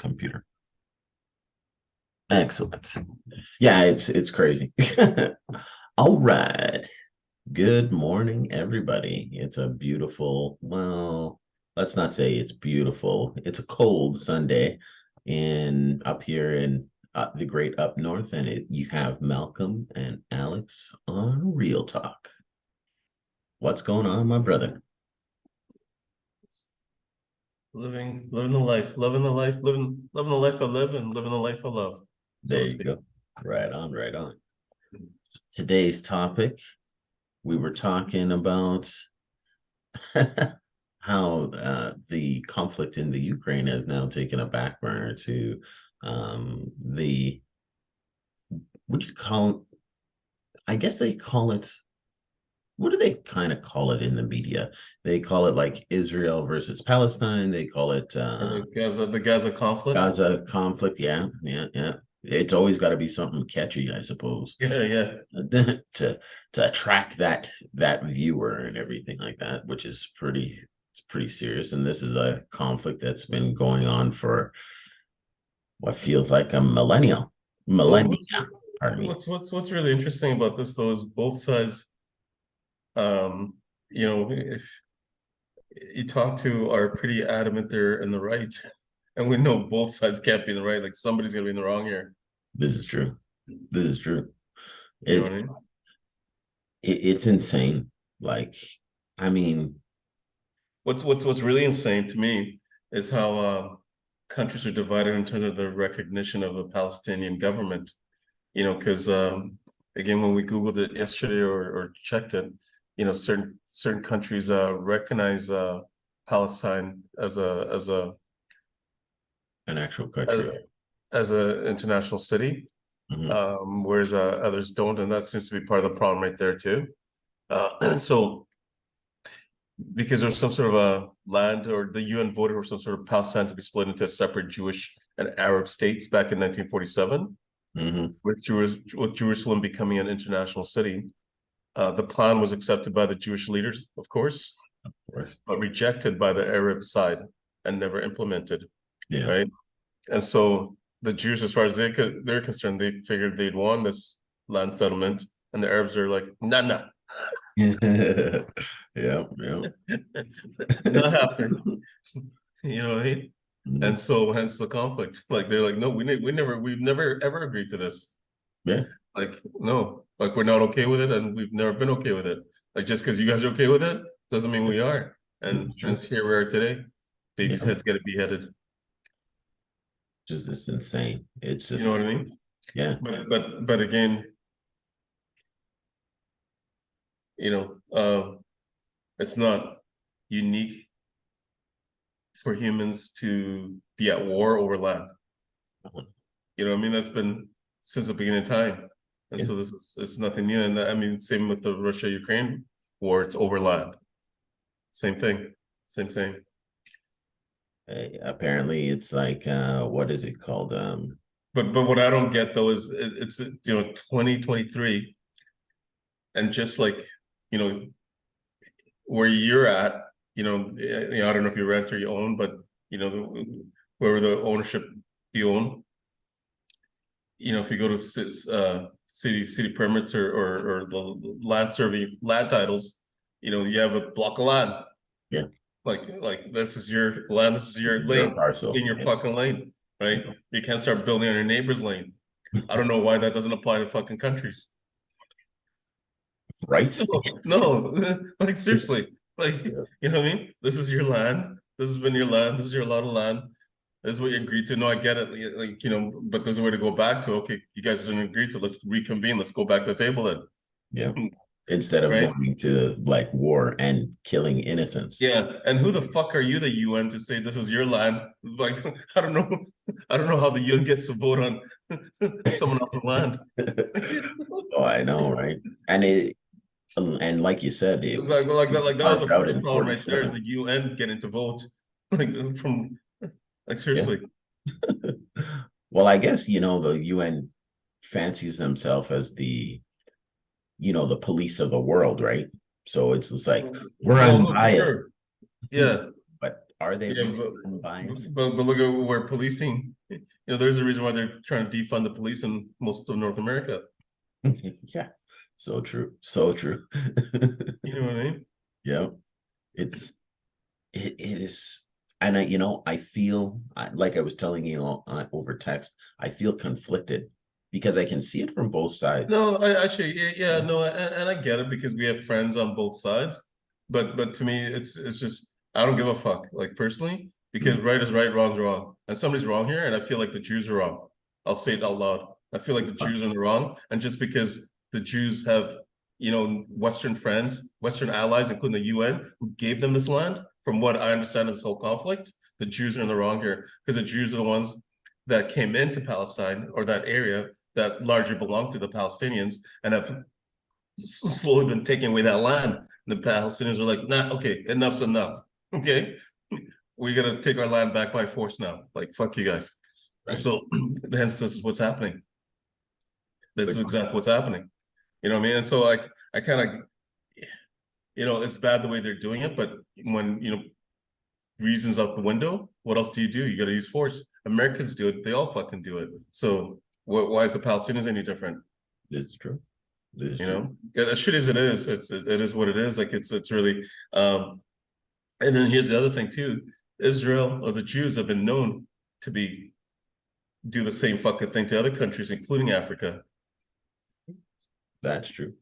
computer. Excellent. Yeah, it's crazy. All right. Good morning, everybody. It's a beautiful, well, let's not say it's beautiful. It's a cold Sunday in up here in the great up north, and you have Malcolm and Alex on Real Talk. What's going on, my brother? Living the life, loving the life, loving the life I live and living the life I love, so There to you speak. go. Right on, right on. Today's topic, we were talking about how the conflict in the Ukraine has now taken a back burner to the what do you call it? I guess they call it, what do they kind of call it in the media? They call it like Israel versus Palestine. They call it The Gaza conflict. Gaza conflict. Yeah, yeah, yeah. It's always got to be something catchy, I suppose, Yeah, yeah. to attract that viewer and everything like that, which is pretty serious. And this is a conflict that's been going on for what feels like a Well, millennia. what's Pardon me. what's really interesting about this though is both sides. Um, if you talk to are pretty adamant they're in the right, and we know both sides can't be in the right. Like somebody's gonna be in the wrong here. This is true. This is true. You know what It's I mean? it's insane. Like, I mean, What's really insane to me is how countries are divided in terms of the recognition of a Palestinian government. Because again, when we Googled it yesterday or checked it, certain countries recognize Palestine an actual as country. as a international city, Mhm. whereas others don't, and that seems to be part of the problem right there too. So because there's some sort of a land, or the UN voted for some sort of Palestine to be split into separate Jewish and Arab states back in 1947, Mhm. with Jerusalem becoming an international city. The plan was accepted by the Jewish leaders, of course, Of course. but rejected by the Arab side and never implemented, Yeah. right? And so the Jews, as far as they're concerned, they figured they'd won this land settlement, and the Arabs are like, nah, nah, Yeah. Yeah. not happening. You know what I mean? Mhm. And so hence the conflict. Like they're like, no, we've never ever agreed to this. Yeah. Like, no, like we're not okay with it, and we've never been okay with it. Like just because you guys are okay with it doesn't mean we are. This And is true. hence here we are today. Babies' Yeah. heads get beheaded. Just it's insane. It's You just know what I mean? yeah. But again, you know, it's not unique for humans to be at war over land. You know what I mean? That's been since the beginning of time. And Yeah. so this is it's nothing new. And I mean, same with the Russia-Ukraine war, it's over land. Same thing. Same thing. Apparently it's like what is it called? But what I don't get though is it's 2023, and just like you know where you're at, I don't know if you rent or you own, but where the ownership you own, if you go to city permits or the land survey land titles, you have a block of land. Yeah. Like this is your land, this is This your is your lane, parcel. in your Yeah. fucking lane, right? You can't start building on your neighbor's lane. I don't know why that doesn't apply to fucking countries. Right? No, like seriously, like Yeah. you know what I mean? This is your land. This has been your land. This is your lot of land. This is what you agreed to. No, I get it. Like, but there's a way to go back to. Okay, you guys didn't agree to. Let's reconvene. Let's go back to the table Yeah. then. Instead of Right? going to like war and killing innocents. Yeah. And who the fuck are you, the UN, to say this is your land? Like, I don't know. I don't know how the UN gets to vote on someone else's land. Oh, I know, right? And like you said, it Like that was the carved out first in problem right there, is 47. the UN getting to vote. Like from like Yeah. seriously. Well, I guess, the UN fancies themselves as the police of the world, right? So it's just like we're Well, no, for unbiased, sure. Yeah. but Are they Yeah, really unbiased? but look at where policing, there's a reason why they're trying to defund the police in most of North America. Yeah, so true, so true. You know what I mean? Yeah, it's it is, and I feel like I was telling you over text. I feel conflicted because I can see it from both sides. No, I actually, yeah, no, and I get it because we have friends on both sides. But to me, it's just I don't give a fuck, like personally, because Mm. right is right, wrong's wrong, and somebody's wrong here, and I feel like the Jews are wrong. I'll say it out loud. I feel like the Jews are in the wrong, and just because the Jews have, Western friends, Western allies, including the UN, who gave them this land, from what I understand of this whole conflict, the Jews are in the wrong here because the Jews are the ones that came into Palestine or that area that largely belong to the Palestinians and have slowly been taking away that land. The Palestinians are like, nah, okay, enough's enough. Okay, we gotta take our land back by force now. Like, fuck you guys. And Right. so, hence, this is what's happening. This But is exactly what's happening. You know what I mean? And so, I kind of, it's bad the way they're doing it, but when reasons out the window, what else do? You got to use force. Americans do it; they all fucking do it. So, why is the Palestinians any different? this is true. This is You true. know, as shit as it is, it is what it is. Like it's really um and then here's the other thing too. Israel or the Jews have been known to be do the same fucking thing to other countries, including Africa. That's true.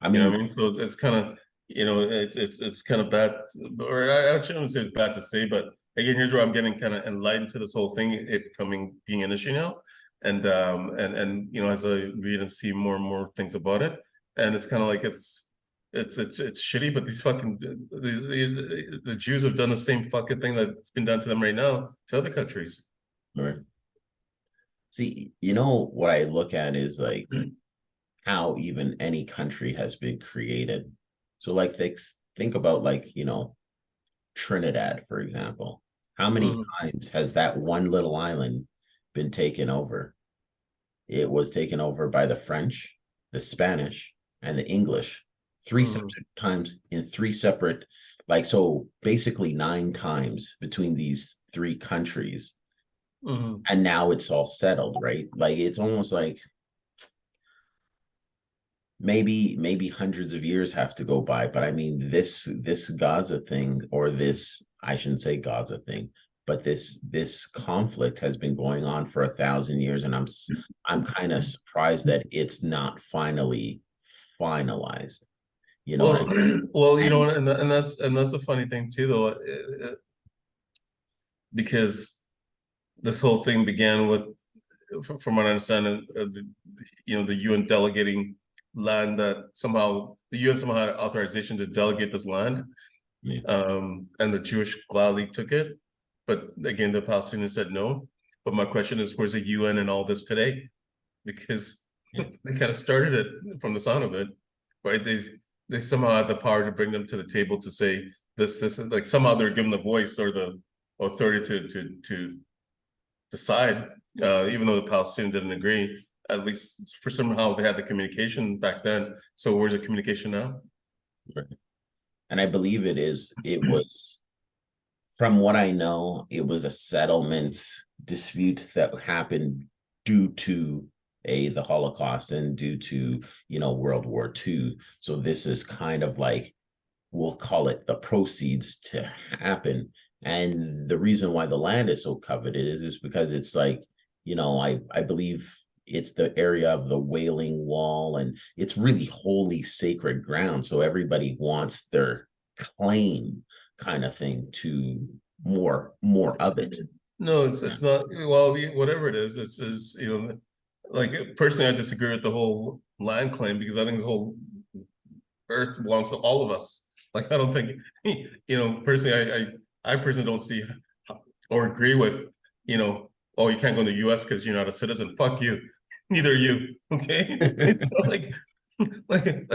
I You know mean, what I mean? So it's kind of it's kind of bad, or I shouldn't say it's bad to say, but again, here's where I'm getting kind of enlightened to this whole thing, it coming being an issue now, and as I read and see more and more things about it, and it's kind of like it's shitty, but these fucking the Jews have done the same fucking thing that's been done to them right now to other countries. right. See, what I look at is like how even any country has been created. So like think about like, Trinidad, for example. How many Mm, times has that one little island been taken over? It was taken over by the French, the Spanish, and the English three mm, separate times in three separate, like, so basically nine times between these three countries. mm. And now it's all settled, right? Like it's almost like maybe hundreds of years have to go by, but I mean this Gaza thing, or this, I shouldn't say Gaza thing, but this conflict has been going on for 1,000 years, and I'm kind of surprised that it's not finally finalized. You know what I Well, mean? well, And and that's a funny thing too, though, because this whole thing began with, from what I understand, the UN delegating land that somehow the UN somehow had authorization to delegate this land, yeah, and the Jewish gladly took it, but again, the Palestinians said no. But my question is, where's the UN and all this today? Because yeah, they kind of started it from the sound of it, right? They somehow had the power to bring them to the table to say this, like somehow they're given the voice or the authority to decide, even though the Palestinians didn't agree. At least for somehow they had the communication back then. So where's the communication now? right. And I believe it was, from what I know, it was a settlement dispute that happened due to the Holocaust and due to World War II. So this is kind of like, we'll call it the proceeds to happen. And the reason why the land is so coveted is because it's like, I believe it's the area of the Wailing Wall, and it's really holy sacred ground. So everybody wants their claim, kind of thing, to more of it. No, it's Yeah. it's not. Well, whatever it is, like personally, I disagree with the whole land claim because I think this whole earth belongs to all of us. Like I don't think, personally, I personally don't see or agree with, oh, you can't go in the US because you're not a citizen. Fuck you. Neither are you. Okay. It's not like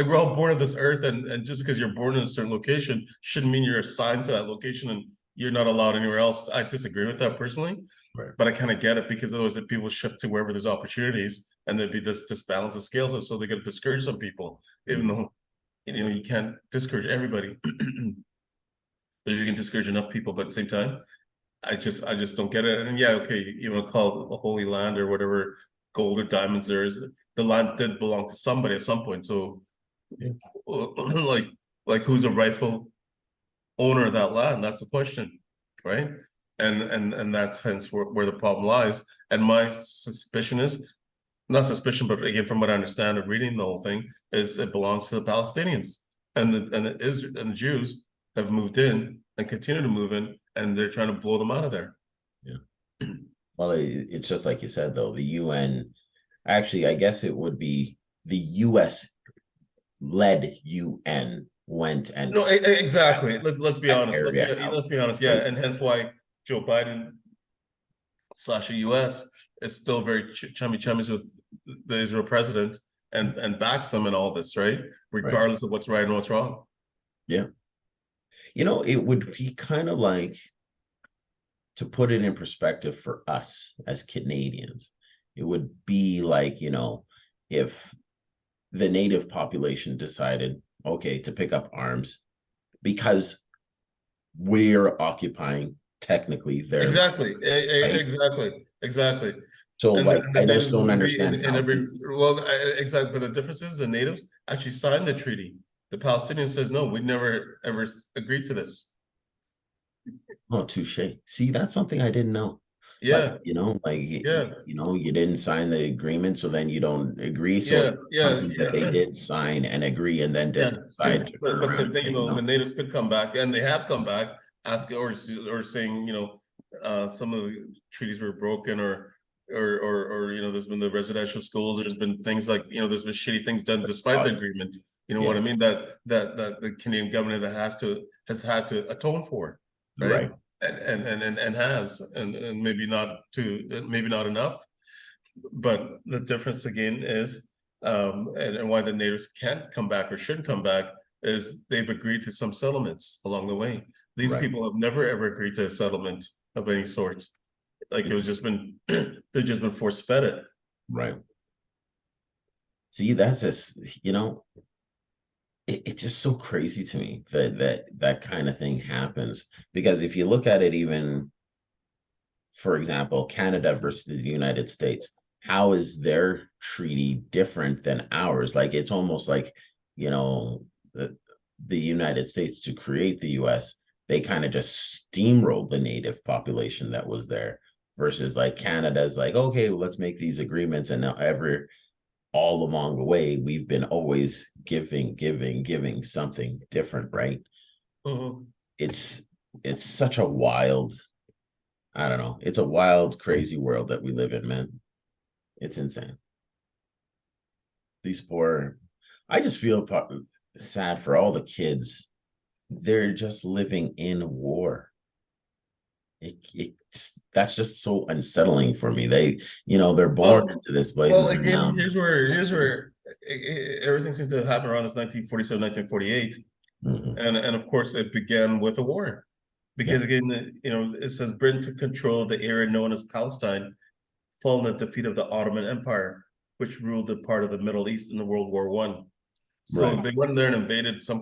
we're all born of this earth, and just because you're born in a certain location shouldn't mean you're assigned to that location and you're not allowed anywhere else. I disagree with that personally, Right. but I kind of get it because otherwise the people shift to wherever there's opportunities and there'd be this disbalance of scales, and so they got to discourage some people, even Mm. though you can't discourage everybody. if you can discourage enough people, but at the same time, I just don't get it. And yeah, okay, you want to call it the Holy Land or whatever gold or diamonds there is. The land did belong to somebody at some point. So Yeah. like who's a rightful owner of that land? That's the question, right? And that's hence where the problem lies. And my suspicion is not suspicion, but again, from what I understand of reading the whole thing, is it belongs to the Palestinians and the Jews have moved in and continue to move in, and they're trying to blow them out of there. Yeah. Well, it's just like you said, though, the UN, actually, I guess it would be the US led UN went and No, exactly. Let's be that honest. area out. Let's be honest. Yeah, Right. and hence why Joe Biden slash the US is still very chummy chummies with the Israel president and backs them in all this, right? Right. Regardless of what's right and what's wrong. Yeah. It would be kind of like, to put it in perspective for us as Canadians, it would be like, if the native population decided, okay, to pick up arms because we're occupying technically their land, Exactly. right? Exactly. So, like, And the I just natives don't would agree understand in how every this is exactly. But the difference is the natives actually signed the treaty. The Palestinians says no, we never ever agreed to this. oh, touche. See, that's something I didn't know. Like, Yeah, like, yeah, you didn't sign the agreement, so then you don't agree. So it's something that they did sign and agree and then yeah. decide to turn But around same and thing, say the no. natives could come back, and they have come back, asking or saying, some of the treaties were broken, or there's been the residential schools. There's been things like there's been shitty things done despite the agreement. You know what Yeah, I mean? That the Canadian government has had to atone for, right? right, And has and maybe not enough. But the difference again is, and why the natives can't come back or shouldn't come back is they've agreed to some settlements along the way. These right, people have never ever agreed to a settlement of any sort. Like it was just been, they've just been force fed it. right. See, that's just, it's just so crazy to me that that kind of thing happens. Because if you look at it, even for example, Canada versus the United States, how is their treaty different than ours? Like, it's almost like, the, the United States, to create the US, they kind of just steamrolled the native population that was there, versus like Canada's like, okay, well, let's make these agreements. And now all along the way, we've been always giving something different, right? Mhm. It's it's such a wild, I don't know. It's a wild, crazy world that we live in, man. It's insane. These poor, I just feel sad for all the kids. They're just living in war. That's just so unsettling for me. They're born Well, into this place, well, and then again, now, here's where everything seems to happen around this 1947, 1948. mhm, And of course it began with a war. yeah, Because again, it says Britain took control of the area known as Palestine following the defeat of the Ottoman Empire, which ruled the part of the Middle East in the World War One. So right, they went in there and invaded some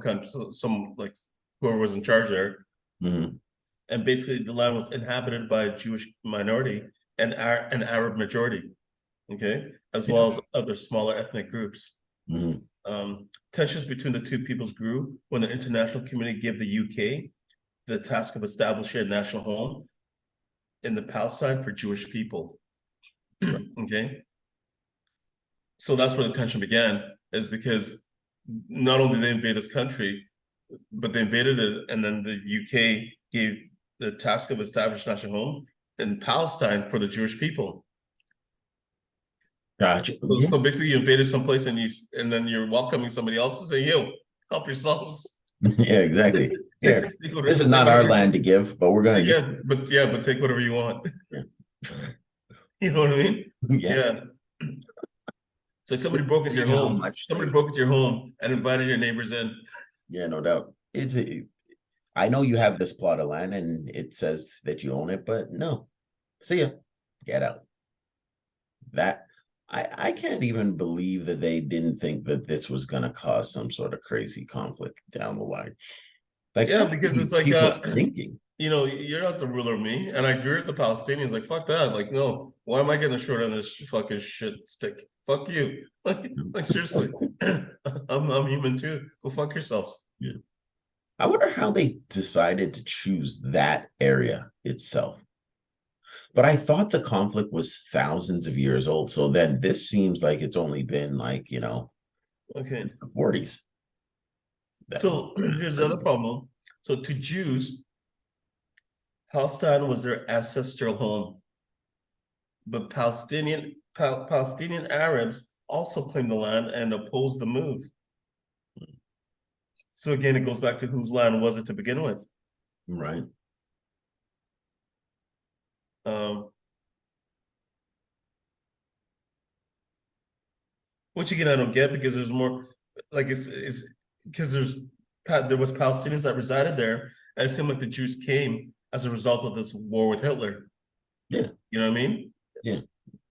like whoever was in charge there, hmm, and basically the land was inhabited by a Jewish minority and an Arab majority, okay, as yeah, well as other smaller ethnic groups. hmm, Tensions between the two peoples grew when the international community gave the UK the task of establishing a national home in the Palestine for Jewish people. right, Okay, so that's where the tension began, is because not only did they invade this country, but they invaded it, and then the UK gave the task of establishing a national home in Palestine for the Jewish people. gotcha. So, Yeah, so basically, you invaded someplace, and then you're welcoming somebody else and saying, "Yo, help yourselves. yeah, exactly. Take, Here, this is not whatever our you land to give, but we're gonna give. but take whatever you want." Yeah, You know what I mean? yeah. Yeah. It's like somebody broke into your Seeing how home. much Somebody broke into your home and invited your neighbors in. yeah, no doubt. I know you have this plot of land and it says that you own it, but no, see ya, get out. That I can't even believe that they didn't think that this was going to cause some sort of crazy conflict down the line. Like, Yeah, what are because it's these like people thinking? you're not the ruler of me, and I agree with the Palestinians. Like, fuck that. Like, no, why am I getting the short end of this fucking shit stick? Fuck you. Like seriously, I'm human too. Go fuck yourselves. Yeah. I wonder how they decided to choose that area itself. But I thought the conflict was thousands of years old. So then this seems like it's only been like, Okay, since the 40s. so That's here's the other crazy. problem. So to Jews, Palestine was their ancestral home, but Palestinian Arabs also claimed the land and opposed the move. So again, it goes back to whose land was it to begin with? Right. Um, which again I don't get because there's more like it's because there was Palestinians that resided there, and it seemed like the Jews came as a result of this war with Hitler. Yeah. You know what I mean? Yeah.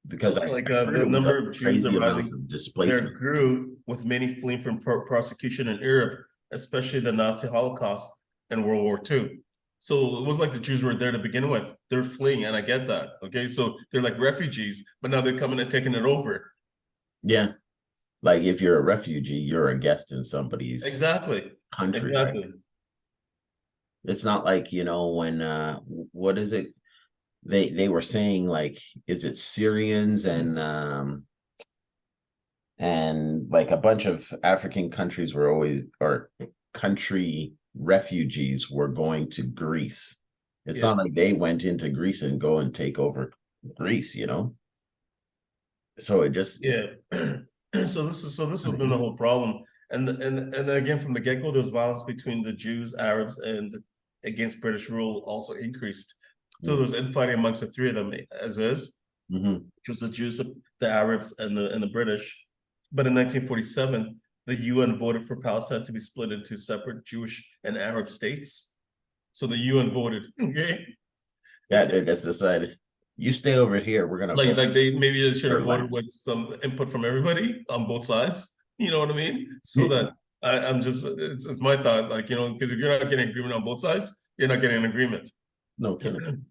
Because I heard The it was number a of Jews crazy amount arriving of there displacement. grew, with many fleeing from prosecution in Europe, especially the Nazi Holocaust and World War II. So it was like the Jews were there to begin with. They're fleeing, and I get that. Okay, so they're like refugees, but now they're coming and taking it over. Yeah. Like if you're a refugee, you're a guest in somebody's Exactly. country, right? Exactly. It's not like, when what is it? They were saying like, is it Syrians and like a bunch of African countries were always or country refugees were going to Greece. It's Yeah. not like they went into Greece and go and take over Greece. So it just Yeah. So this has been the whole problem. And again from the get-go, there's violence between the Jews, Arabs, and against British rule also increased. So there was infighting amongst the three of them as is, Mhm. which was the Jews, the Arabs, and the British. But in 1947, the UN voted for Palestine to be split into separate Jewish and Arab states. So the UN voted, okay? Yeah, they just decided you stay over here. We're gonna Like vote like they maybe they should for have voted land. with some input from everybody on both sides. You know what I mean? So that I'm just it's my thought, like because if you're not getting agreement on both sides, you're not getting an agreement. No kidding.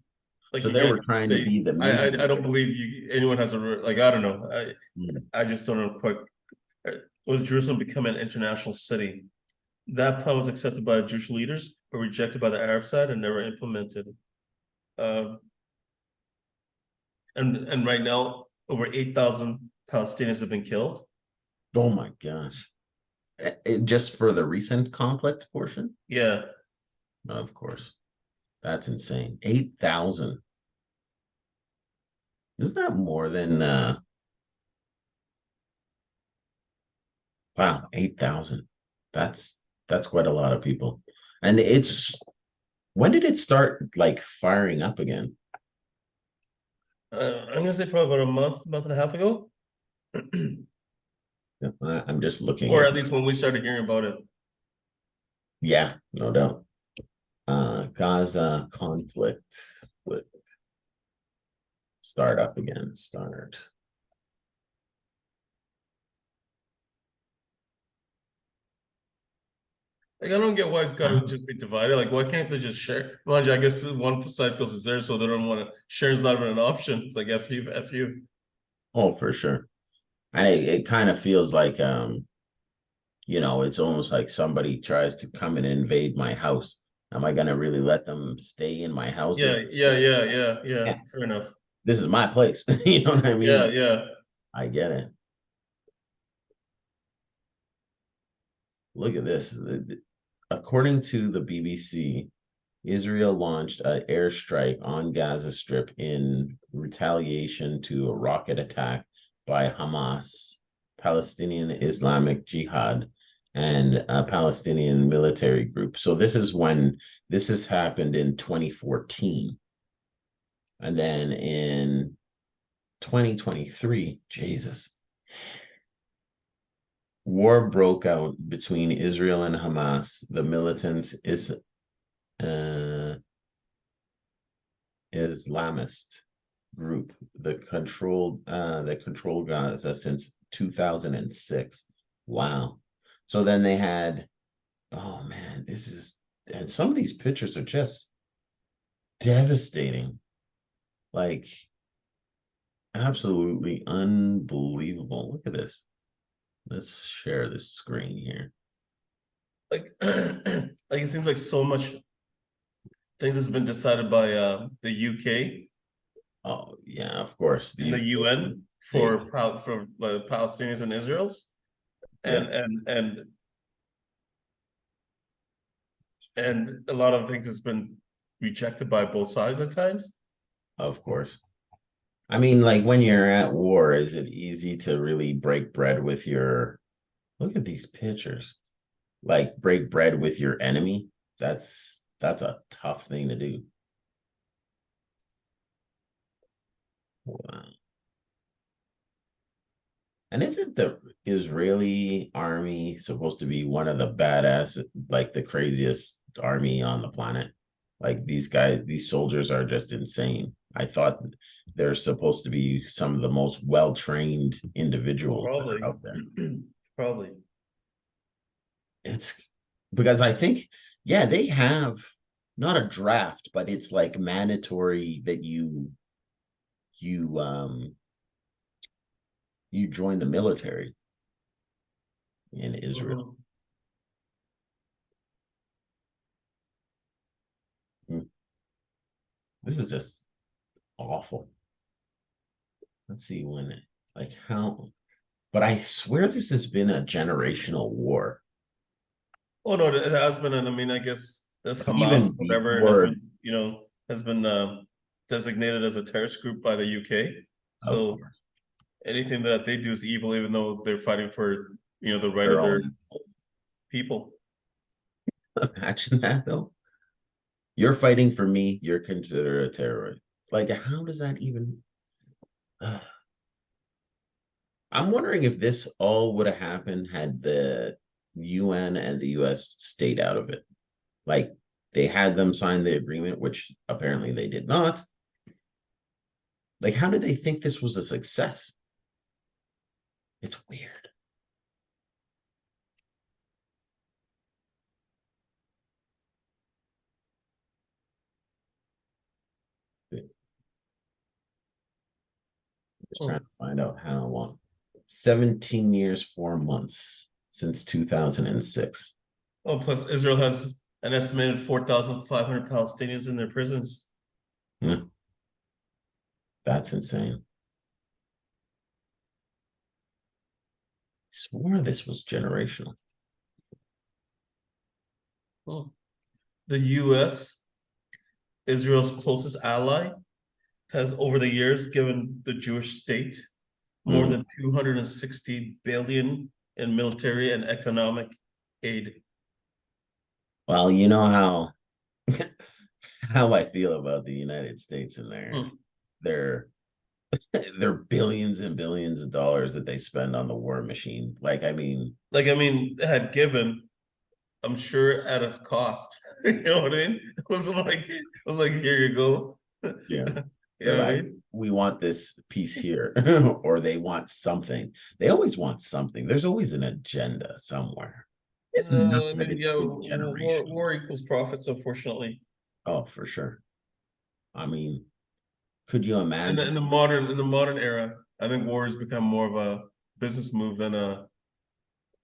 Like So they again, were trying to say be the I don't mediator. believe anyone has like I don't know Mm. I just don't know quite. With Jerusalem becoming an international city, that plan was accepted by Jewish leaders but rejected by the Arab side and never implemented. Um, and right now, over 8,000 Palestinians have been killed. Oh my gosh. Just for the recent conflict portion? Yeah, Of course. That's insane. 8,000. Isn't that more than wow, 8,000. That's quite a lot of people. And it's when did it start like firing up again? I'm gonna say probably about a month and a half ago, I'm just looking or at at least when we started hearing about it. yeah, no doubt. Gaza conflict would start up again. Start. Like I don't get why it's got to just be divided. Like why can't they just share? Well, I guess one side feels it's there, so they don't want to share. Is not even an option. It's like f you. Oh, for sure. And it kind of feels like it's almost like somebody tries to come and invade my house. Am I gonna really let them stay in my house if Yeah. yeah, Fair enough. this is my place? You know what I Yeah, mean? yeah. I get it. Look at this. According to the BBC, Israel launched an airstrike on Gaza Strip in retaliation to a rocket attack by Hamas, Palestinian Islamic Jihad, and a Palestinian military group. So this has happened in 2014. And then in 2023, Jesus, war broke out between Israel and Hamas. The militants uh, Islamist group that controlled Gaza since 2006. Wow. So then they had oh man, this is and some of these pictures are just devastating. Like absolutely unbelievable. Look at this. Let's share this screen here. Like, like it seems like so much things has been decided by the UK Oh yeah, of course. and the UN They, for Palestinians and Israel's, yeah, and and a lot of things has been rejected by both sides at times. of course. I mean, like when you're at war, is it easy to really break bread with your look at these pictures? Like break bread with your enemy? That's a tough thing to do. Wow. And isn't the Israeli army supposed to be one of the badass, like the craziest army on the planet? Like these guys, these soldiers are just insane. I thought they're supposed to be some of the most well-trained individuals that are Probably, out there. probably. It's because I think, yeah, they have not a draft, but it's like mandatory that you you join the military in Israel. Mhm. Mm. This is just awful. Let's see when like how but I swear this has been a generational war. Oh no, it has been, and I mean, I guess this Like even Hamas, whatever, has before, been, has been designated as a terrorist group by the UK. of So course, anything that they do is evil, even though they're fighting for, the right their of their own. people. Imagine that though. You're fighting for me, you're considered a terrorist. Like, how does that even I'm wondering if this all would have happened had the UN and the US stayed out of it. Like they had them sign the agreement, which apparently they did not. Like, how did they think this was a success? It's weird. Just trying Hmm. to find out how long. 17 years, 4 months since 2006. Oh, plus Israel has an estimated 4,500 Palestinians in their prisons. Yeah, that's insane. I swore this was generational. Hmm. The US, Israel's closest ally, has over the years given the Jewish state more Mhm. than 260 billion in military and economic aid. Well, you know how I feel about the United States and Hmm. their their billions and billions of dollars that they spend on the war machine. Like, I mean, Like, I mean, had given, I'm sure at a cost. You know what I mean? It was like, here you go. yeah, You they're know what I like, mean? we want this piece here, or they want something. They always want something. There's always an agenda somewhere. It's No, nuts I that mean, it's yeah, been war, generational. war equals profits, unfortunately. Oh, for sure. I mean, could you In the imagine? in the modern in the modern era, I think war has become more of a business move than a.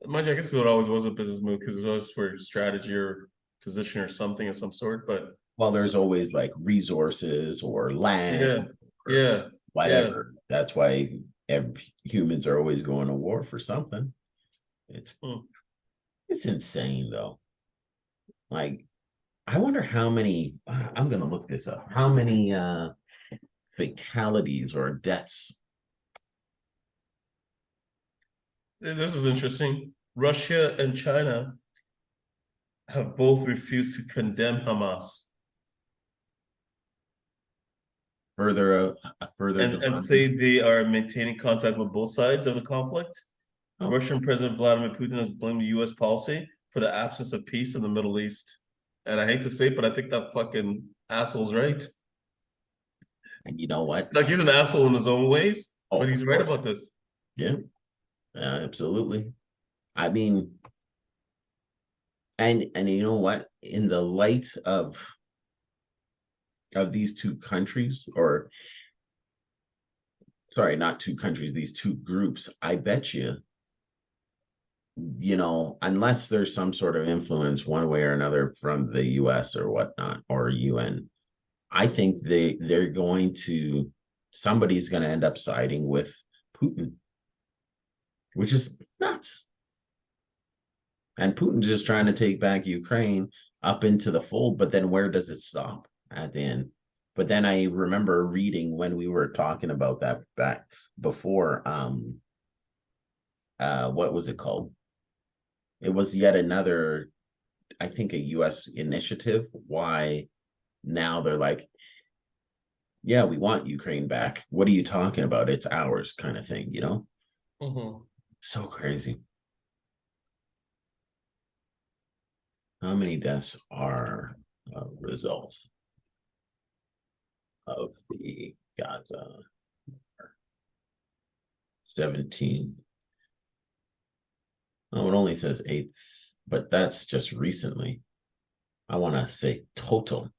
Mind you, I guess it always was a business move because it was for strategy or position or something of some sort. But Well, there's always like resources or land yeah, or yeah, yeah. whatever. That's why humans are always going to war for something. It's Hmm. it's insane though. Like I wonder how many I'm gonna look this up. How many fatalities or deaths? This is interesting. Russia and China have both refused to condemn Hamas Further and denying. say they are maintaining contact with both sides of the conflict. Of Russian course. President Vladimir Putin has blamed the US policy for the absence of peace in the Middle East. And I hate to say it, but I think that fucking asshole's right. And you know what? Like he's an asshole in his own ways, Oh, but of he's right course. about this. Yeah, absolutely. I mean, And you know what? In the light of these two countries, or sorry, not two countries, these two groups, I bet you, unless there's some sort of influence one way or another from the US or whatnot, or UN, I think they're going to somebody's going to end up siding with Putin, which is nuts. And Putin's just trying to take back Ukraine up into the fold, but then where does it stop at the end? But then I remember reading when we were talking about that back before, what was it called? It was yet another, I think, a US initiative. Why now they're like, yeah, we want Ukraine back. What are you talking about? It's ours, kind of thing, Mhm. So crazy. How many deaths are a result of the Gaza? 17. Oh, it only says 8, but that's just recently. I want to say total.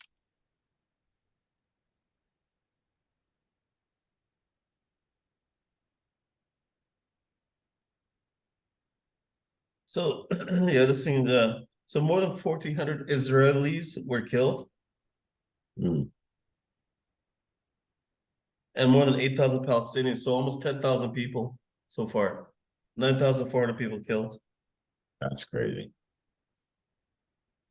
So yeah, this seems so more than 1,400 Israelis were killed Mm, and more than 8,000 Palestinians, so almost 10,000 people so far. 9,400 people killed. that's crazy.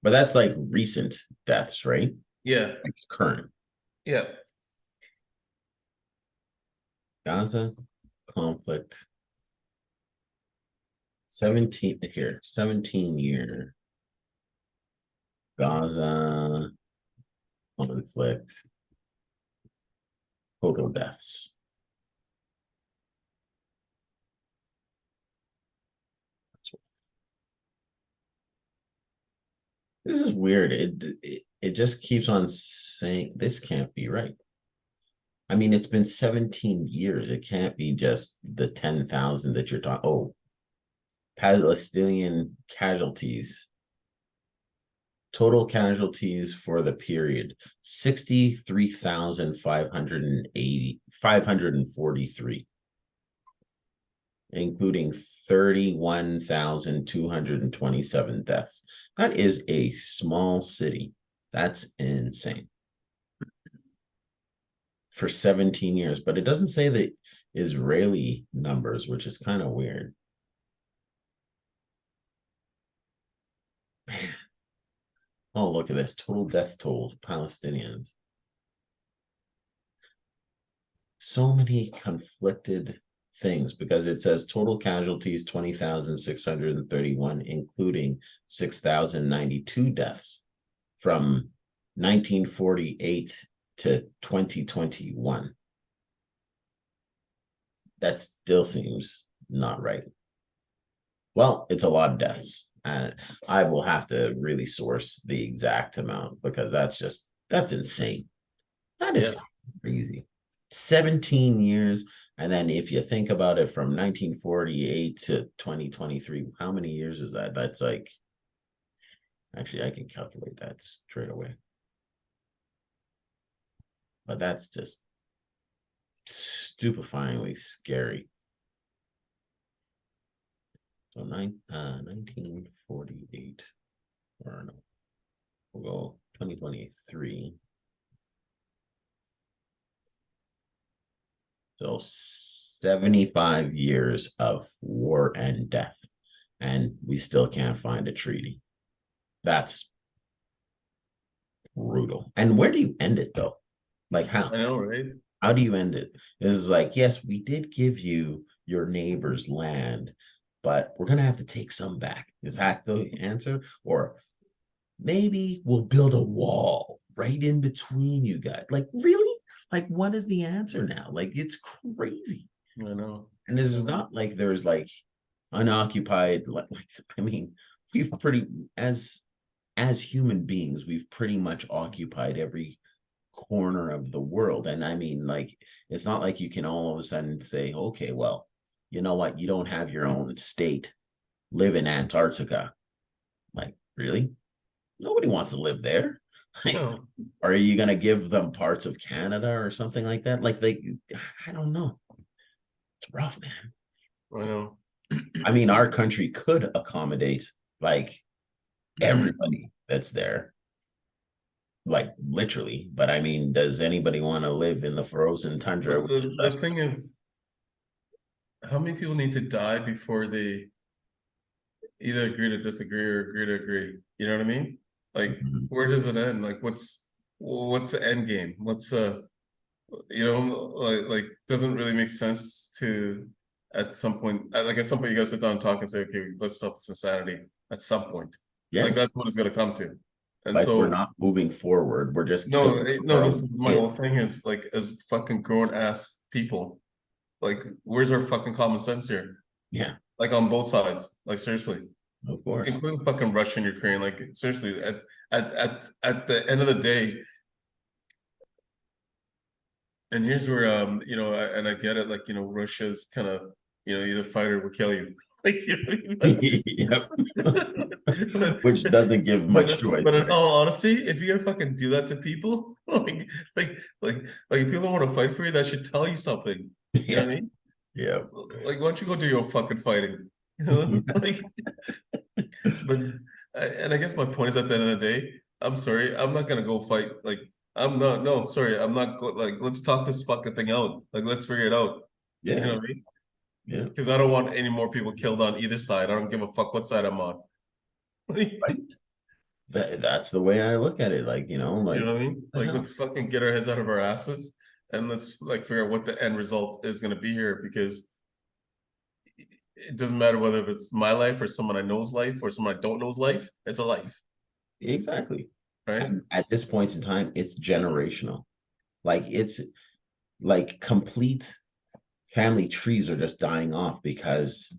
But that's like recent deaths, right? Yeah, Like current. yeah. Gaza conflict. 17 here, 17-year Gaza conflict total deaths. This is weird. It just keeps on saying this can't be right. I mean, it's been 17 years. It can't be just the 10,000 that you're talking. Oh, Palestinian casualties. Total casualties for the period 63,543, including 31,227 deaths. That is a small city. That's insane for 17 years, but it doesn't say the Israeli numbers, which is kind of weird. Oh, look at this total death toll Palestinians. So many conflicted things because it says total casualties 20,631, including 6,092 deaths from 1948 to 2021. That still seems not right. Well, it's a lot of deaths. I will have to really source the exact amount because that's insane. That is Yeah. crazy. 17 years. And then if you think about it from 1948 to 2023, how many years is that? That's like, actually, I can calculate that straight away. But that's just stupefyingly scary. So 1948, or no, we'll go 2023. So 75 years of war and death, and we still can't find a treaty. That's brutal. And where do you end it though? Like I how? know, right? How do you end it? It's like, yes, we did give you your neighbor's land, but we're gonna have to take some back. Is that the answer? Or maybe we'll build a wall right in between you guys. Like, really? Like, what is the answer now? Like, it's crazy. I know. And this I is know. not like there's like unoccupied, like I mean, we've pretty as human beings, we've pretty much occupied every corner of the world. And I mean, like, it's not like you can all of a sudden say, okay, well, you know what, you don't have your own state, live in Antarctica. Like, Really? Nobody wants to live there. Like, No, are you gonna give them parts of Canada or something like that? Like I don't know. It's rough, man. I know. I mean, our country could accommodate like everybody that's there, like literally. But I mean, does anybody want to live in the frozen tundra But with the just thing is, how many people need to die before they either agree to disagree or agree to agree? You know what I mean? Like, Mhm. where does it end? Like, what's the end game? What's you know, doesn't really make sense to at some point. Like at some point, you gotta sit down and talk and say, okay, let's stop this insanity. At some point, Yeah, like that's what it's gonna come to. And like we're so, not moving forward. We're just no, killing no, our this own is my whole kids. thing is like as fucking grown ass people, like where's our fucking common sense here? Yeah, Like on both sides, like seriously, of course. including fucking Russia and Ukraine. Like seriously, at the end of the day, and here's where you know, and I get it, like, you know, Russia's kind of, you know, either fight or we'll kill you. Like, you know, Yep. but, Which doesn't give much but choice, in right? all honesty, if you're gonna fucking do that to people, like like if people don't want to fight for you, that should tell you something. You know Yeah, what I mean? yeah. Like, why don't you go do your own fucking fighting? You know, like, but and I guess my point is at the end of the day, I'm sorry, I'm not gonna go fight. Like, I'm not. No, sorry, I'm not. Like, let's talk this fucking thing out. Like, let's figure it out. You Yeah, know what I mean? yeah. Because I don't want any more people killed on either side. I don't give a fuck what side I'm on. Right. That's the way I look at it. Like, You like know what I mean? the Like, hell? let's fucking get our heads out of our asses and let's like figure out what the end result is gonna be here. Because it doesn't matter whether it's my life or someone I know's life or someone I don't know's life. It's a life, Exactly. right? And at this point in time, it's generational. Like it's like complete family trees are just dying off because,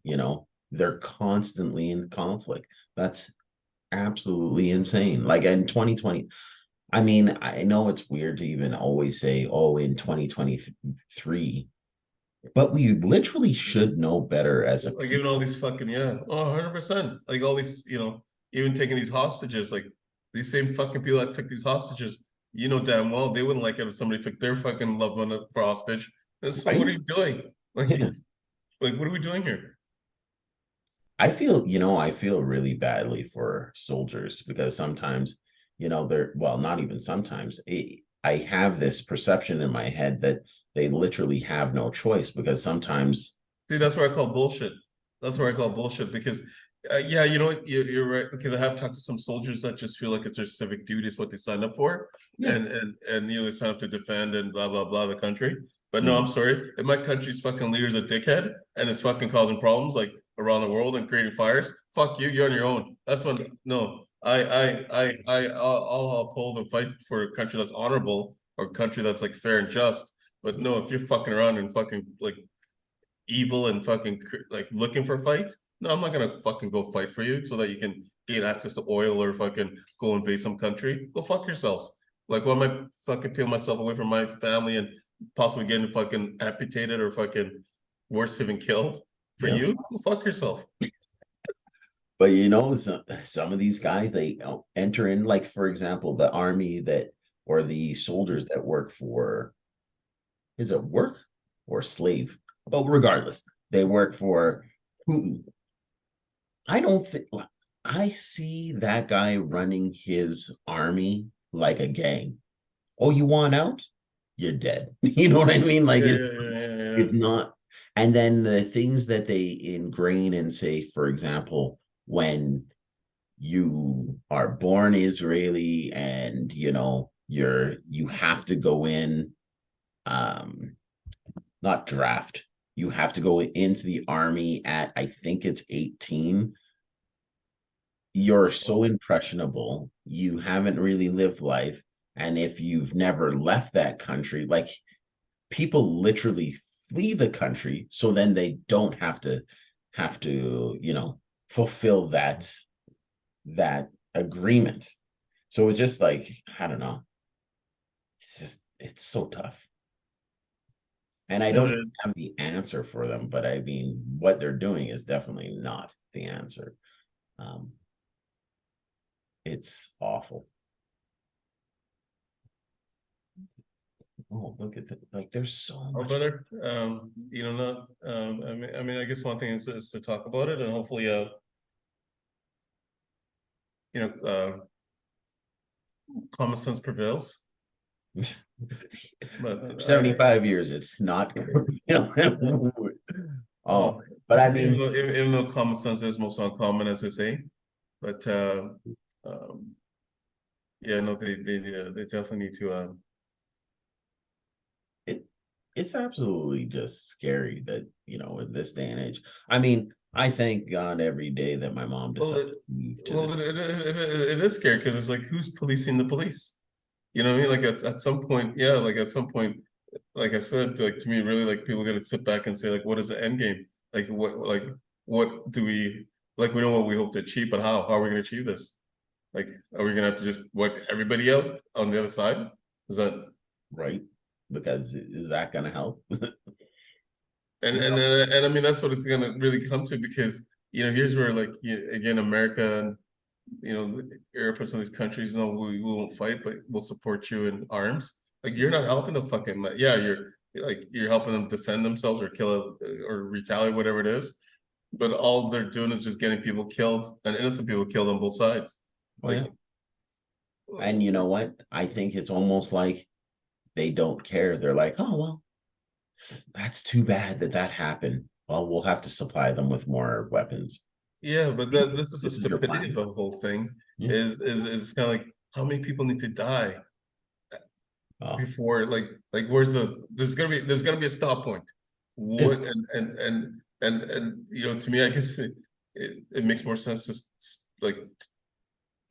they're constantly in conflict. That's absolutely insane. Like in 2020, I mean, I know it's weird to even always say, oh, in 2023, but we literally should know better as a Like even all people. these fucking yeah, oh 100%. Like all these, you know, even taking these hostages, like these same fucking people that took these hostages, you know damn well they wouldn't like it if somebody took their fucking loved one for hostage. And so what Right? are you doing? Yeah. Like what are we doing here? I feel really badly for soldiers because sometimes, they're, well, not even sometimes. I have this perception in my head that they literally have no choice because sometimes, See, that's where I call bullshit. That's where I call bullshit because, yeah, you know what, you're right. Because I have talked to some soldiers that just feel like it's their civic duty, is what they signed up for, yeah, and you know they signed up to defend and blah blah blah the country. But no, I'm mm, sorry, if my country's fucking leader's a dickhead and is fucking causing problems like around the world and creating fires, fuck you, you're on your own. That's when no, I'll uphold and fight for a country that's honorable or a country that's like fair and just. But no, if you're fucking around and fucking like evil and fucking like looking for fights, no, I'm not gonna fucking go fight for you so that you can gain access to oil or fucking go invade some country. Go fuck yourselves. Like, why am I fucking peel myself away from my family and possibly getting fucking amputated or fucking worse, even killed for yeah. you? Go fuck yourself. But some of these guys, they enter in, like, for example, the army that, or the soldiers that work for, is it work or slave? But regardless, they work for Putin. I don't think I see that guy running his army like a gang. Oh, you want out? You're dead. You know what I mean? Like Yeah, yeah, yeah, yeah, yeah. it's not. And then the things that they ingrain and say, for example, when you are born Israeli and you have to go in, um not draft, you have to go into the army at, I think it's 18. You're so impressionable, you haven't really lived life, and if you've never left that country, like, people literally flee the country so then they don't have to fulfill that agreement. So it's just like, I don't know, it's so tough, and I No, don't it is. have the answer for them, but I mean, what they're doing is definitely not the answer. um It's awful. Oh, look at that. Like there's so Oh, much. brother, not. I guess one thing is to talk about it, and hopefully, you know, uh, common sense prevails. But 75 years, it's not oh, well, but I even mean, though even though common sense is most uncommon, as they say, but um, yeah, no, they definitely need to. it it's absolutely just scary that, in this day and age. I mean, I thank God every day that my mom Well, decided to move to well, this. it is scary because it's like who's policing the police? You know what I mean? Like at some point, yeah, like at some point, like I said, like to me, really, like people are gonna sit back and say, like, what is the end game? What do we like? We know what we hope to achieve, but how? How are we gonna achieve this? Like, are we gonna have to just wipe everybody out on the other side? Is that Right? Because is that going to help? and I mean that's what it's gonna really come to because here's where like again America and Europe and some of these countries, we won't fight, but we'll support you in arms. Like you're not helping the fucking yeah, you're helping them defend themselves or kill or retaliate, whatever it is. But all they're doing is just getting people killed and innocent people killed on both sides. Oh Like yeah. And you know what? I think it's almost like they don't care. They're like, oh well, that's too bad that that happened. Well, we'll have to supply them with more weapons. yeah, but this is the This is your stupidity of plan. the whole thing. Yeah. Is kind of like how many people need to die Oh, before where's there's gonna be a stop point. What and to me I guess it makes more sense to like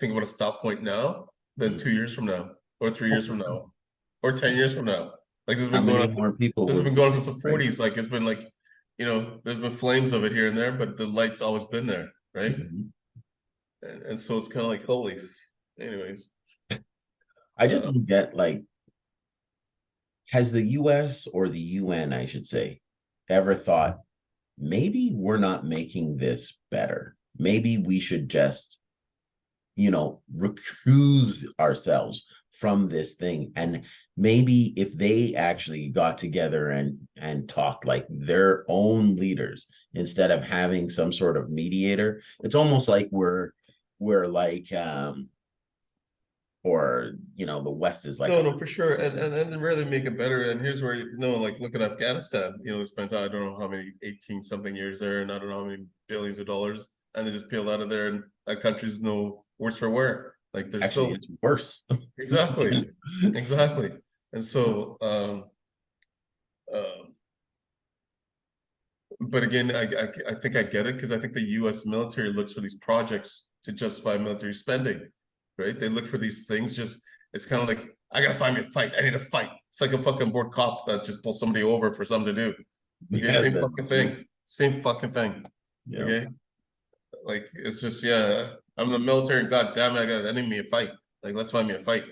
think about a stop point now than 2 years from now or 3 years from now or 10 years from now. Like how many more people this has would been we going on see, since the right? 40s. Like it's been like there's been flames of it here and there, but the light's always been there, right? Mhm. And so it's kind of like anyways. I just uh don't get like, has the US or the UN, I should say, ever thought maybe we're not making this better? Maybe we should just, recuse ourselves from this thing. And maybe if they actually got together and talked like their own leaders instead of having some sort of mediator, it's almost like we're like or the West is like No, no, for sure, and really make it better. And here's where like look at Afghanistan. They spent I don't know how many 18 something years there, and I don't know how many billions of dollars, and they just peeled out of there, and that country's no worse for wear. Like they're actually still it's worse. exactly, exactly. And so, um, but again, I think I get it because I think the U.S. military looks for these projects to justify military spending, right? They look for these things. Just it's kind of like I gotta find me a fight. I need a fight. It's like a fucking bored cop that just pulls somebody over for something to do. Okay, Yeah, same that's fucking true. thing. Same fucking thing. Yeah. Okay, like it's just yeah. I'm in the military. God damn it, I got an enemy to fight. Like let's find me a fight.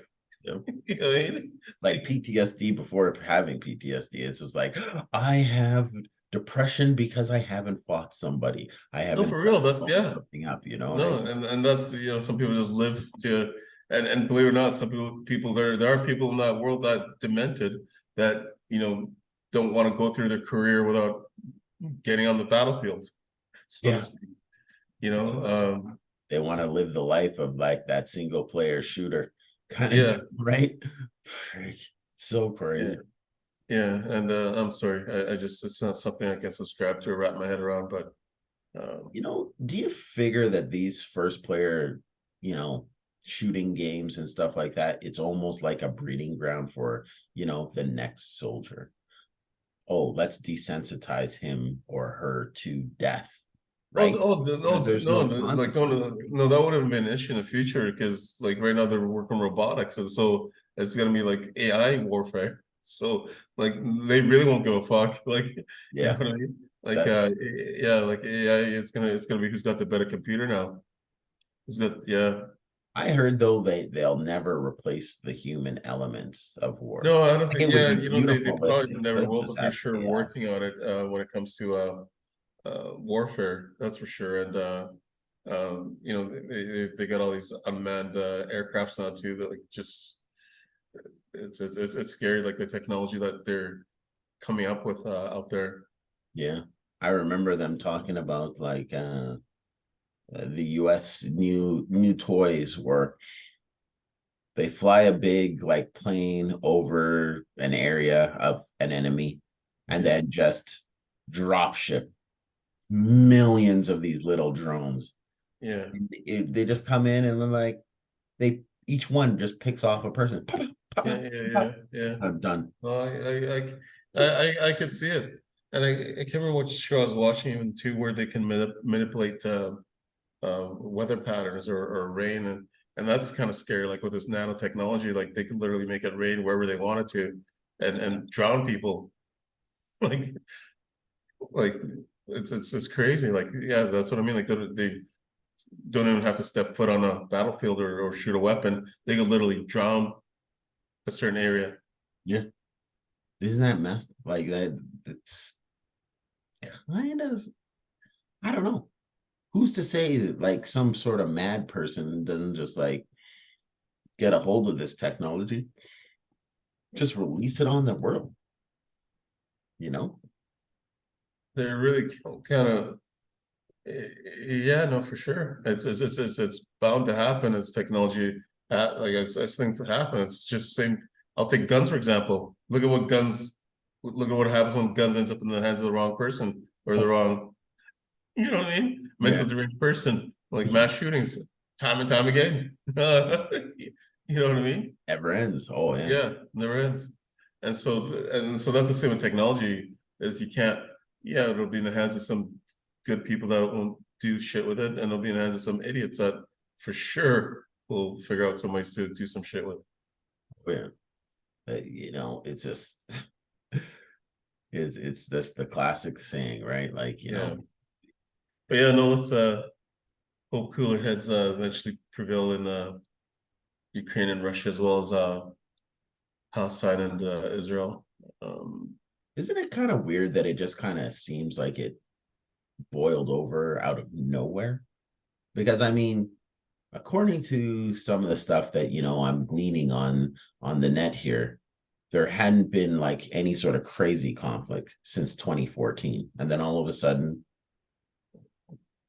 Yeah. You know what I mean? Like PTSD before having PTSD. It's just like I have depression because I haven't fought somebody. I No, haven't for real. That's blown yeah. something up, and I No, and that's some people just live to and believe it or not, some people there are people in that world that demented that don't want to go through their career without getting on the battlefield, so to yeah, speak. they want to live the life of like that single player shooter kind of Yeah, right. It's so yeah, crazy. yeah. And I'm sorry, I just it's not something I can subscribe to or wrap my head around, but Do you figure that these first player, you know, shooting games and stuff like that, it's almost like a breeding ground for, the next soldier? Oh, let's desensitize him or her to death, oh, right? no, Because there's no, no like consequence. no, that would have been an issue in the future because like right now they're working robotics, and so it's gonna be like AI warfare. So like they really won't give a fuck. Like you know Yeah, what I mean? Like that's. yeah, like AI, it's gonna be who's got the better computer now. Who's got yeah. I heard though they'll never replace the human elements of war. No, I don't Like think it would yeah. be They beautiful if probably they never could will, just but they're have sure AI. working on it when it comes to warfare. That's for sure. And they got all these unmanned aircrafts now too that like just it's scary like the technology that they're coming up with out there. Yeah. I remember them talking about like the US new toys where they fly a big like plane over an area of an enemy and Yeah, then just drop ship millions of these little drones. yeah, They just come in and then like they each one just picks off a person. yeah. I'm done. Well, Just I could see it, and I can't remember what show I was watching even too, where they can manipulate weather patterns or rain, and that's kind of scary. Like with this nanotechnology, like they can literally make it rain wherever they wanted to, and drown people. Like like it's crazy. Like yeah, that's what I mean. Like they don't even have to step foot on a battlefield or shoot a weapon. They could literally drown a certain area. yeah. Isn't that messed like that? It's kind of I don't know. Who's to say that like some sort of mad person doesn't just like get a hold of this technology, just release it on the world, you know? They're really kind of yeah, no, for sure. It's bound to happen as technology, like as things happen. It's just same. I'll take guns for example. Look at what guns. Look at what happens when guns ends up in the hands of the wrong person or the wrong. You know what I mean? Yeah. Mentally deranged person, like mass shootings, time and time again. You know what I mean? Never ends. Oh yeah. Yeah, never ends. And so that's the same with technology. Is you can't. Yeah, it'll be in the hands of some good people that won't do shit with it, and it'll be in the hands of some idiots that for sure will figure out some ways to do some shit with. Oh, yeah. It's just it's just the classic saying, right? Like, Yeah, but yeah, no, let's hope cooler heads eventually prevail in Ukraine and Russia as well as Palestine and Israel. Um, isn't it kind of weird that it just kind of seems like it boiled over out of nowhere? Because I mean, according to some of the stuff that I'm gleaning on the net here, there hadn't been like any sort of crazy conflict since 2014, and then all of a sudden,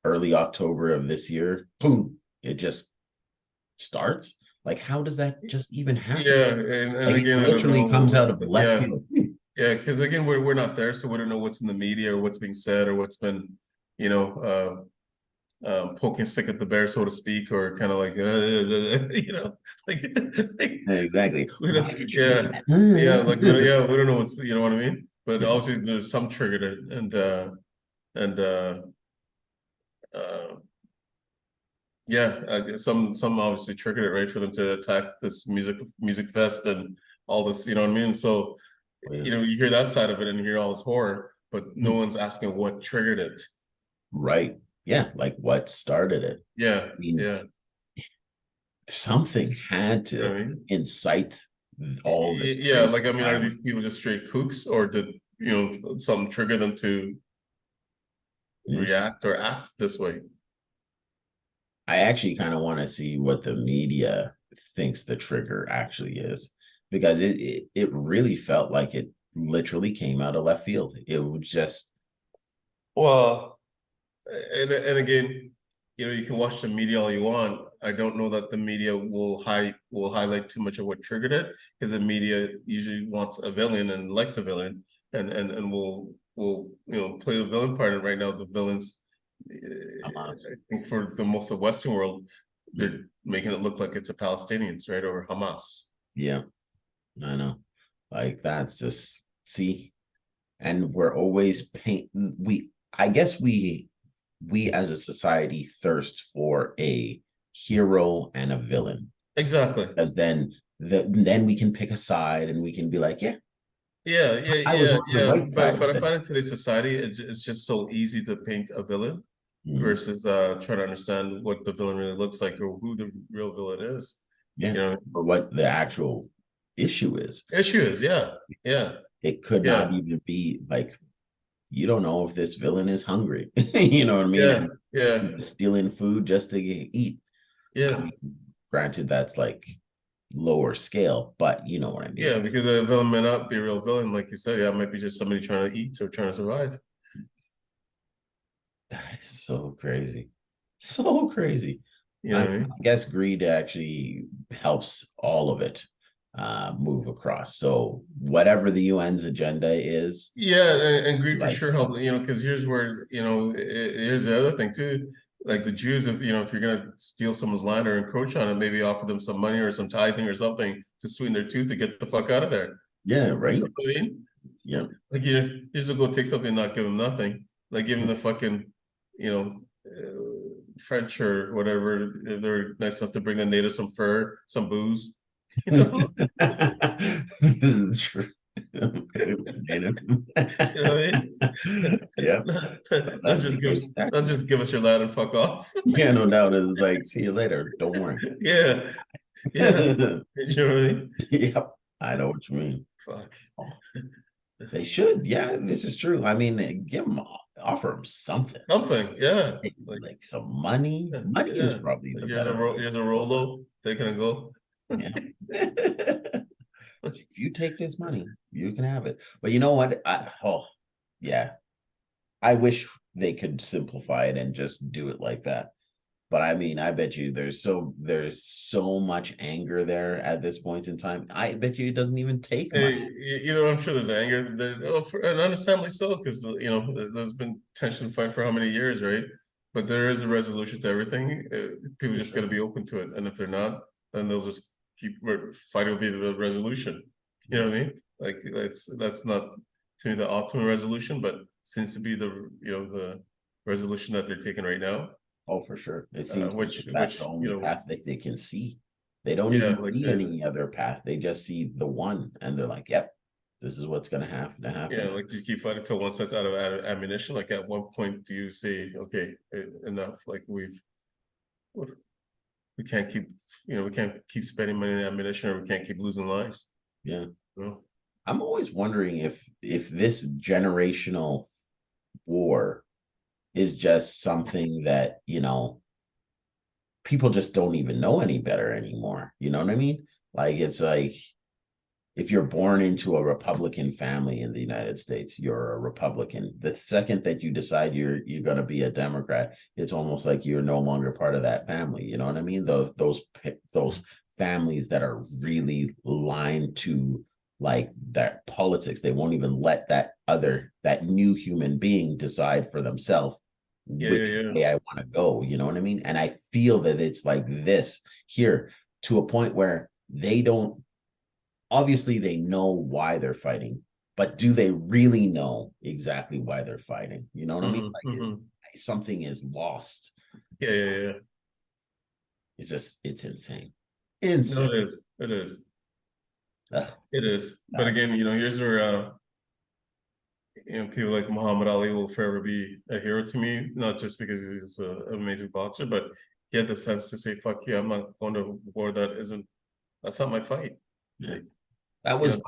early October of this year, boom, it just starts. Like, how does that just even happen? yeah, and Like, it again, I don't literally know comes out what's of left yeah. field. Yeah, because again, we're not there, so we don't know what's in the media or what's being said or what's been, you know, poking stick at the bear, so to speak, or kind of like, like, like Exactly. we Why don't, did you do yeah, yeah, like that? we don't know what's, you know what I mean? But Yeah, obviously, there's some triggered it, and uh, yeah, some obviously triggered it, right, for them to attack this music fest and all this, you know what I mean? So yeah. you hear that side of it and you hear all this horror, but no one's asking what triggered it. Right. Yeah, like what started it? Yeah, I mean, yeah. something had You know to what I mean? incite all this Yeah, crazy like I mean, are violence. these people just straight kooks, or did something trigger them to Yeah. react or act this way? I actually kind of want to see what the media thinks the trigger actually is, because it really felt like it literally came out of left field. It was just Well, and again, you can watch the media all you want. I don't know that the media will highlight too much of what triggered it, because the media usually wants a villain and likes a villain, and will play the villain part. And right now, the villains, Hamas. I think for the most of the Western world, Yeah, they're making it look like it's the Palestinians, right, or Hamas. yeah, I know. Like that's just see, and we're always paint. I guess we as a society thirst for a hero and a villain, Exactly. because then we can pick a side and we can be like, yeah, I was on the Yeah. right side But of I find in this. today's society, it's just so easy to paint a villain Mhm. versus trying to understand what the villain really looks like or who the real villain is. Yeah, You know, or what the actual issue is. issue is, yeah, yeah, It could not yeah, even be like you don't know if this villain is hungry. You know what I mean? Yeah, And yeah, stealing food just to eat. I yeah, mean, granted, that's like lower scale, but you know what I mean. yeah. Because a villain may not be a real villain, like you said. Yeah, it might be just somebody trying to eat or trying to survive. That is so crazy. So crazy. You know I what I mean? guess greed actually helps all of it move across. So whatever the UN's agenda is, Yeah, and greed for like, sure help. Because here's where here's the other thing too. Like the Jews, if you're gonna steal someone's land or encroach on it, maybe offer them some money or some tithing or something to sweeten their tooth to get the fuck out of there. yeah, You right. know what I mean? Yeah. Like you just go take something and not give them nothing. Like give them the fucking, you know, French or whatever. If they're nice enough to bring the natives some fur, some booze. You know, This is true. you know what I mean? Yeah, Not that'd be just give good. us, not just give us your land and fuck off. Yeah, no doubt. It's like, see you later. Don't worry. Yeah, yeah. You know what I mean? Yep, I know what you mean. Fuck. They should. Yeah, this is true. I mean, give them, offer them something, Something, yeah. Like, like some money. yeah, Money is yeah. probably Like the better way. here's a Rolo, taking a go. Yeah. If you take this money, you can have it. But you know what? Oh, yeah. I wish they could simplify it and just do it like that. But I mean, I bet you there's so much anger there at this point in time. I bet you it doesn't even take Hey, much. I'm sure there's anger there, and understandably so, because there's been tension fight for how many years, right? But there is a resolution to everything. People just got to be open to it, and if they're not, then they'll just keep fighting will be the resolution. You know what I mean? Like that's not to me the optimum resolution, but seems to be the resolution that they're taking right now. Oh, for sure. It seems like that's the Which only path that they can see. They don't yeah, even like see any other path. They just see the one and they're like, yep, this is what's gonna have to yeah, happen. like just keep fighting until one set's out of ammunition. Like at one point, do you say, okay, enough? Like we can't keep, we can't keep spending money on ammunition, or we can't keep losing lives. Yeah. You know? I'm always wondering if this generational war is just something that, people just don't even know any better anymore. You know what I mean? Like it's like if you're born into a Republican family in the United States, you're a Republican. The second that you decide you're going to be a Democrat, it's almost like you're no longer part of that family. You know what I mean? Those families that are really aligned to like that politics, they won't even let that new human being decide for themselves Yeah, which yeah, yeah. way I want to go. You know what I mean? And I feel that it's like this here to a point where they don't obviously they know why they're fighting, but do they really know exactly why they're fighting? You know what I mean? Something is lost. Yeah, So yeah, yeah. it's insane. No, Insane. it is. It is. Ugh, It is. But God. again, here's where people like Muhammad Ali will forever be a hero to me, not just because he's an amazing boxer, but he had the sense to say, "Fuck you, I'm not going to a war that's not my fight." Yeah. Like, That you was know,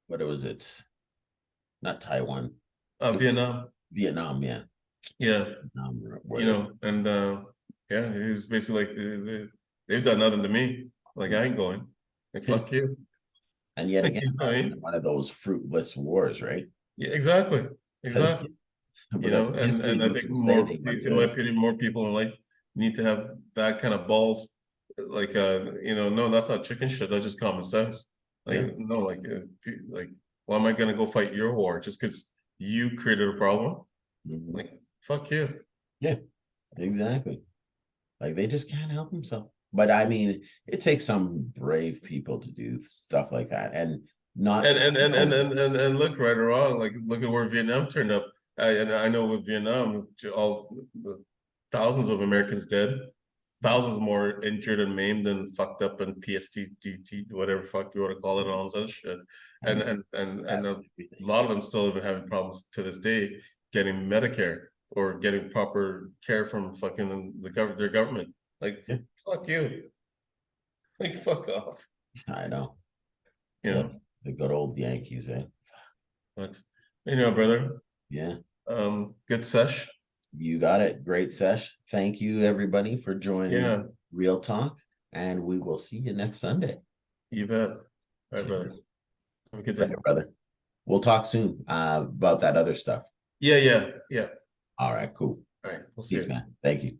what was it? Not Taiwan. It was Vietnam. Vietnam, yeah. Yeah, Where they and yeah, he was basically like they've done nothing to me. Like I ain't going. Like fuck you. and yet again, You know what I mean? one of those fruitless wars, right? Yeah, exactly, exactly. But at And history I books think will say more, they went in my to opinion, more people in life need to have that kind of balls. Like no, that's not chicken shit. That's just common sense. yeah. Like no, like why am I gonna go fight your war just because you created a problem? Mhm. Like fuck you. Yeah, exactly. Like they just can't help themselves. But I mean, it takes some brave people to do stuff like that, and not, And look right or wrong, like look at where Vietnam turned up. And I know with Vietnam, all the thousands of Americans dead, thousands more injured and maimed and fucked up and PSTDT, whatever fuck you want to call it, and all this other shit. I mean, And a lot of them still even having problems to this day getting Medicare or getting proper care from fucking their government. Like yeah, fuck you, like fuck off. I know. You Yeah, know. the good old Yankees, eh? But brother, Yeah, good sesh. you got it. Great sesh. Thank you, everybody, for joining Yeah, Real Talk, and we will see you next Sunday. you bet. All right, brother. Cheers. Have a good day. Later, brother. We'll talk soon about that other stuff. Yeah, yeah, yeah. All right, cool. All right, we'll see Peace, you. man. Thank you.